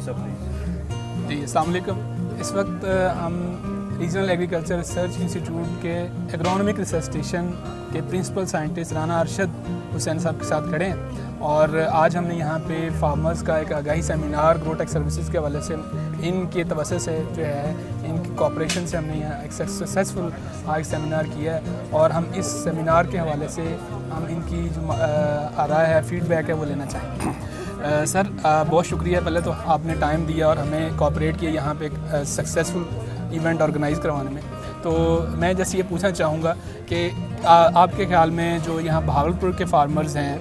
Sir please. जी अस्सलाम वालेकुम। इस वक्त हम रीजनल एग्रीकल्चर रिसर्च इंस्टीट्यूट के एग्रोनॉमिक रिसर्च स्टेशन के प्रिंसिपल साइंटिस्ट राना अरशद हुसैन साहब के साथ खड़े हैं और आज हमने यहाँ पे फार्मर्स का एक आगाही सेमिनार ग्रोटेक सर्विसेज के हवाले से इनके तवज्जो से जो है इनकी कॉपरेशन से हमने यहाँ एक सक्सेसफुल आज सेमिनार किया है और हम इस सेमिनार के हवाले से हम इनकी जो राय है फीडबैक है वो लेना चाहेंगे। सर बहुत शुक्रिया पहले तो आपने टाइम दिया और हमें कॉपरेट किया यहाँ पे एक सक्सेसफुल इवेंट ऑर्गेनाइज़ करवाने में। तो मैं जैसे ये पूछना चाहूँगा कि आपके ख्याल में जो यहाँ भागलपुर के फार्मर्स हैं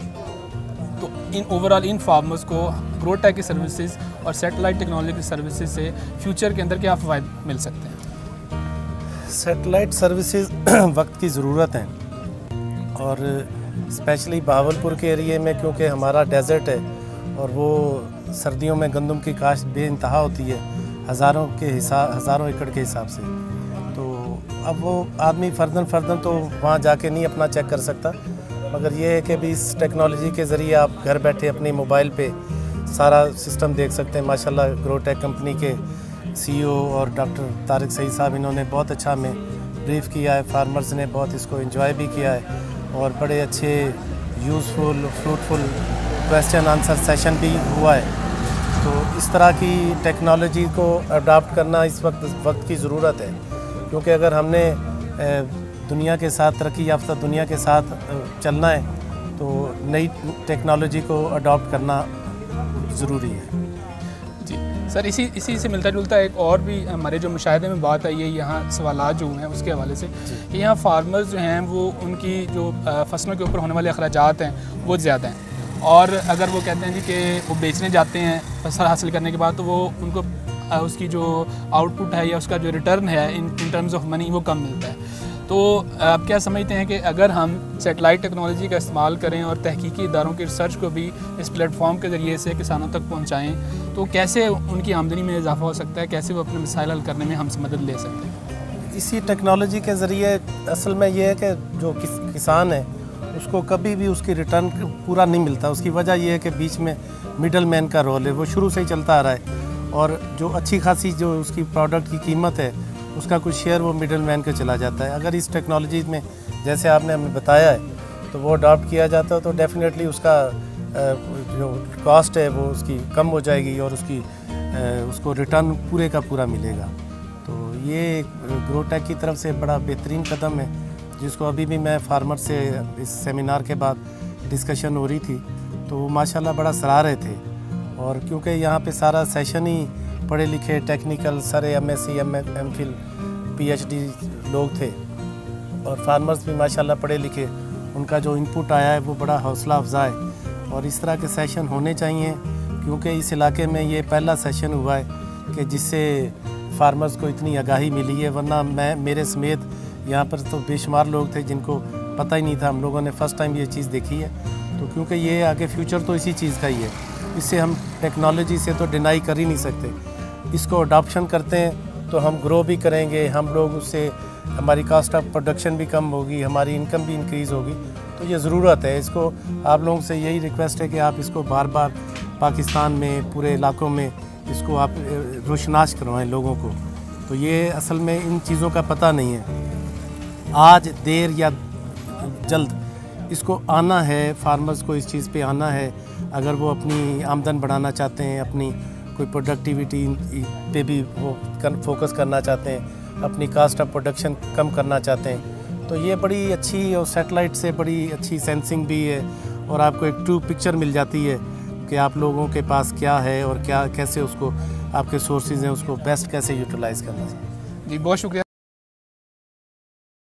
तो इन ओवरऑल इन फार्मर्स को ग्रोटेक की सर्विसेज और सैटेलाइट टेक्नोलॉजी की सर्विसेज से फ्यूचर के अंदर क्या फ़ायदे मिल सकते हैं? सैटेलाइट सर्विसेज वक्त की ज़रूरत है और स्पेशली बहावलपुर के एरिए में क्योंकि हमारा डेजर्ट है और वो सर्दियों में गंदम की काश्त बेइंतहा होती है हज़ारों एकड़ के हिसाब से। तो अब वो आदमी फ़र्दन तो वहाँ जाके नहीं अपना चेक कर सकता, मगर ये है कि भी इस टेक्नोलॉजी के ज़रिए आप घर बैठे अपने मोबाइल पे सारा सिस्टम देख सकते हैं। माशाल्लाह ग्रोटेक कंपनी के CEO और डॉक्टर तारिक सईद साहब इन्होंने बहुत अच्छा हमें ब्रीफ किया है, फार्मर्स ने बहुत इसको एंजॉय भी किया है और बड़े अच्छे useful fruitful question answer session भी हुआ है। तो इस तरह की टेक्नोलॉजी को अडॉप्ट करना इस वक्त की ज़रूरत है, क्योंकि अगर हमने दुनिया के साथ तरक्की याफ्ता दुनिया के साथ चलना है तो नई टेक्नोलॉजी को अडॉप्ट करना ज़रूरी है। जी सर, इसी से मिलता जुलता एक और भी हमारे जो मुशाहिदे में बात आई है यहाँ सवालात जो हैं उसके हवाले से कि यहाँ फार्मर्स जो हैं वो उनकी जो फसलों के ऊपर होने वाले अखराजात हैं वो ज़्यादा हैं और अगर वो कहते हैं जी कि वो बेचने जाते हैं फसल हासिल करने के बाद तो वो उनको उसकी जो आउटपुट है या उसका जो रिटर्न है इन टर्म्स ऑफ मनी वो कम मिलता है। तो आप क्या समझते हैं कि अगर हम सैटेलाइट टेक्नोलॉजी का इस्तेमाल करें और तहकीकी इदारों की रिसर्च को भी इस प्लेटफॉर्म के ज़रिए से किसानों तक पहुँचाएँ तो कैसे उनकी आमदनी में इजाफा हो सकता है, कैसे वो अपने मसाइल हल करने में हमसे मदद ले सकते हैं? इसी टेक्नोलॉजी के ज़रिए असल में ये है कि जो किसान है उसको कभी भी उसकी रिटर्न पूरा नहीं मिलता। उसकी वजह यह है कि बीच में मिडल मैन का रोल है, वो शुरू से ही चलता आ रहा है और जो अच्छी खासी जो उसकी प्रोडक्ट की कीमत है उसका कुछ शेयर वो मिडल मैन का चला जाता है। अगर इस टेक्नोलॉजी में जैसे आपने हमें बताया है तो वो अडॉप्ट किया जाता है तो डेफिनेटली उसका जो कॉस्ट है वो उसकी कम हो जाएगी और उसको रिटर्न पूरे का पूरा मिलेगा। तो ये ग्रोटेक की तरफ से बड़ा बेहतरीन कदम है जिसको अभी भी मैं फार्मर से इस सेमिनार के बाद डिस्कशन हो रही थी तो वो माशाल्लाह बड़ा सराह रहे थे। और क्योंकि यहाँ पे सारा सेशन ही पढ़े लिखे टेक्निकल सारे MSc MPhil PhD लोग थे और फार्मर्स भी माशाल्लाह पढ़े लिखे, उनका जो इनपुट आया है वो बड़ा हौसला अफजा है और इस तरह के सेशन होने चाहिए क्योंकि इस इलाके में ये पहला सेशन हुआ है कि जिससे फार्मर्स को इतनी आगाही मिली है, वरना मेरे समेत यहाँ पर तो बेशुमार लोग थे जिनको पता ही नहीं था। हम लोगों ने फ़र्स्ट टाइम ये चीज़ देखी है तो क्योंकि ये आगे फ्यूचर तो इसी चीज़ का ही है, इससे हम टेक्नोलॉजी से तो डिनाई कर ही नहीं सकते। इसको अडॉप्शन करते हैं तो हम ग्रो भी करेंगे, हम लोग उससे हमारी कॉस्ट ऑफ प्रोडक्शन भी कम होगी, हमारी इनकम भी इंक्रीज़ होगी। तो ये ज़रूरत है, इसको आप लोगों से यही रिक्वेस्ट है कि आप इसको बार बार पाकिस्तान में पूरे इलाकों में इसको आप रोशनास करवाएं लोगों को। तो ये असल में इन चीज़ों का पता नहीं है, आज देर या जल्द इसको आना है, फार्मर्स को इस चीज़ पे आना है। अगर वो अपनी आमदन बढ़ाना चाहते हैं, अपनी कोई प्रोडक्टिविटी पे भी वो फोकस करना चाहते हैं, अपनी कास्ट ऑफ प्रोडक्शन कम करना चाहते हैं, तो ये बड़ी अच्छी और सैटेलाइट से बड़ी अच्छी सेंसिंग भी है और आपको एक ट्रू पिक्चर मिल जाती है कि आप लोगों के पास क्या है और क्या कैसे उसको आपके सोर्सेज हैं उसको बेस्ट कैसे यूटिलाइज़ करना चाहिए। जी बहुत शुक्रिया।